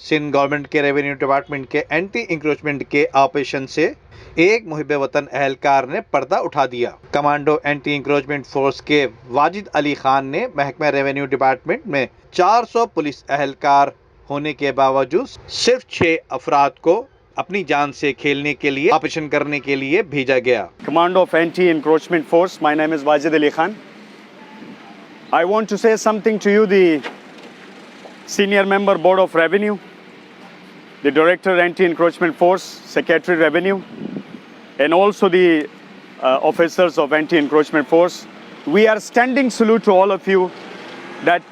Sindh government के revenue department के anti encroachment के ऑपरेशन से एक मुहिब वतन अहलकार ने पर्दा उठा दिया। कमांडो एंटी इंक्रोचमेंट फोर्स के वाजिद अली खान ने महकमा रेवेन्यू डिपार्टमेंट में 400 पुलिस अहलकार होने के बावजूद सिर्फ 6 अफराद को अपनी जान से खेलने के लिए ऑपरेशन करने के लिए भेजा गया। Commando of Anti-Encroachment Force, my name is Wajid Ali Khan. I want to say something to you, the Senior Member Board of Revenue, the Director Anti-Encroachment Force, Secretary Revenue, and also the officers of Anti-Encroachment Force. We are standing salute to all of you that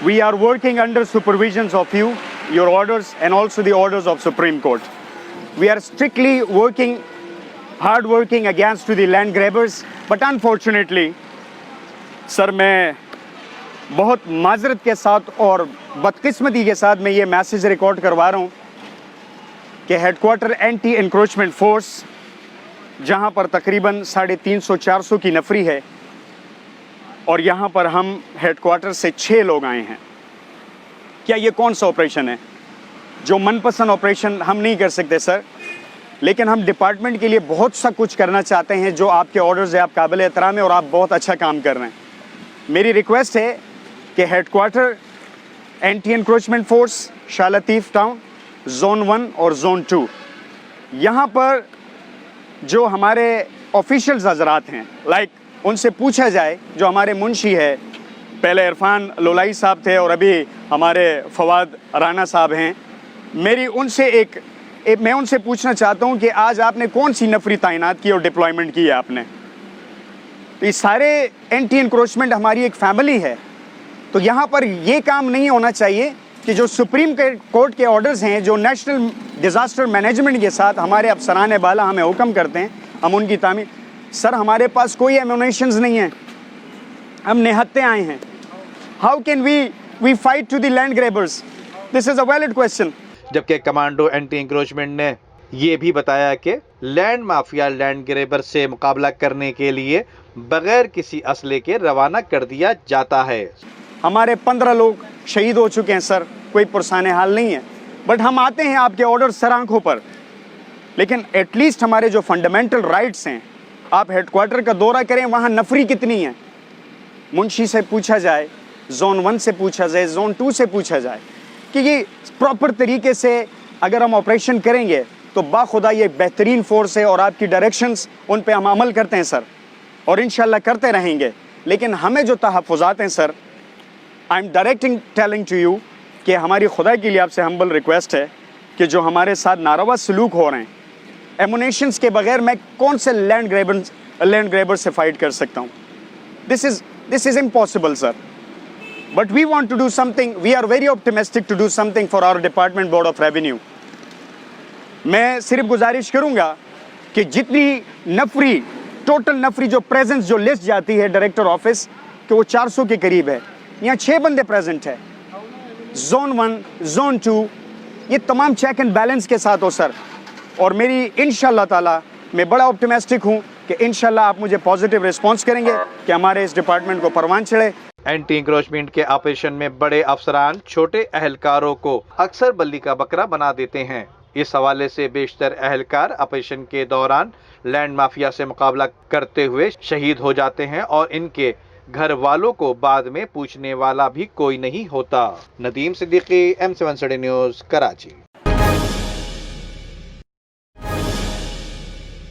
we are working under supervisions of you, your orders, and also the orders of Supreme Court. We are strictly working, hard working against the land grabbers, but unfortunately, sir मैं बहुत माजरत के साथ और बदकिस्मती के साथ मैं ये मैसेज रिकॉर्ड करवा रहा हूँ कि हेडक्वार्टर एंटी इंक्रोचमेंट फोर्स जहाँ पर तकरीबन 350-400 की नफरी है और यहाँ पर हम हेडक्वार्टर से 6 लोग आए हैं। क्या ये कौन सा ऑपरेशन है? जो मनपसंद ऑपरेशन हम नहीं कर सकते सर, लेकिन हम डिपार्टमेंट के लिए बहुत सा कुछ करना चाहते हैं। जो आपके ऑर्डर्स है, आप काबिल एहतराम है और आप बहुत अच्छा काम कर रहे हैं। मेरी रिक्वेस्ट है कि headquarter anti encroachment force Shah Latif town zone 1 और जोन 2, यहाँ पर जो हमारे ऑफिशियल्स हजरात हैं, लाइक उनसे पूछा जाए, जो हमारे मुंशी है, पहले इरफान लोलाई साहब थे और अभी हमारे फवाद राना साहब हैं, मैं उनसे पूछना चाहता हूं कि आज आपने कौन सी नफरी तैनात की और डिप्लॉयमेंट की है आपने? तो ये सारे एंटी इंक्रोचमेंट हमारी एक फैमिली है। तो यहाँ पर ये काम नहीं होना चाहिए कि जो सुप्रीम कोर्ट के ऑर्डर्स हैं, जो नेशनल डिज़ास्टर मैनेजमेंट के साथ हमारे अफसरान बाला हमें हुक्म करते हैं, हम उनकी तामील। सर हमारे पास कोई एमुनेशंस नहीं है, हम निहत्ते आए हैं। How can we fight to the land grabbers? This is a valid question. जबकि कमांडो एंटी इंक्रोचमेंट ने ये भी बताया कि लैंड माफिया लैंड ग्रैबर से मुकाबला करने के लिए बगैर किसी असले के रवाना कर दिया जाता है। हमारे 15 लोग शहीद हो चुके हैं सर, कोई पुरसाने हाल नहीं है, बट हम आते हैं आपके ऑर्डर सर आंखों पर, लेकिन एटलीस्ट हमारे जो फंडामेंटल राइट्स हैं, आप हेडक्वार्टर का दौरा करें, वहाँ नफरी कितनी है, मुंशी से पूछा जाए, जोन 1 से पूछा जाए, जोन 2 से पूछा जाए कि ये प्रॉपर तरीके से अगर हम ऑपरेशन करेंगे तो बाखुदा ये बेहतरीन फोर्स है और आपकी डायरेक्शंस उन पे हम अमल करते हैं सर, और इंशाल्लाह करते रहेंगे। लेकिन हमें जो तहफ़्फ़ुज़ात हैं sir, I am directing telling to you कि हमारी खुदा के लिए आपसे हम्बल रिक्वेस्ट है कि जो हमारे साथ नारवा सलूक हो रहे हैं, एमुनेशंस के बगैर मैं कौन से लैंड ग्रैबर से फाइट कर सकता हूँ? This is impossible sir. But we want to do something. We are very optimistic to do something for our Department Board of Revenue. मैं सिर्फ गुजारिश करूंगा कि जितनी नफरी, टोटल नफरी जो प्रेजेंस जो लिस्ट जाती है डायरेक्टर ऑफिस कि वो 400 के करीब है, यहाँ 6 बंदे प्रेजेंट है। जोन 1, जोन 2, ये तमाम चेक एंड बैलेंस के साथ हो सर। और मेरी इंशाल्लाह ताला मैं बड़ा ऑप्टिमिस्टिक हूँ कि इंशाल्लाह आप मुझे पॉजिटिव रिस्पॉन्स करेंगे कि हमारे इस डिपार्टमेंट को परवान चढ़े। एंटी इंक्रोचमेंट के ऑपरेशन में बड़े अफसरान छोटे अहलकारों को अक्सर बल्ली का बकरा बना देते हैं। इस हवाले से बेशतर अहलकार ऑपरेशन के दौरान लैंड माफिया से मुकाबला करते हुए शहीद हो जाते हैं और इनके घर वालों को बाद में पूछने वाला भी कोई नहीं होता। Nadeem Siddiqui, M7 news, Karachi.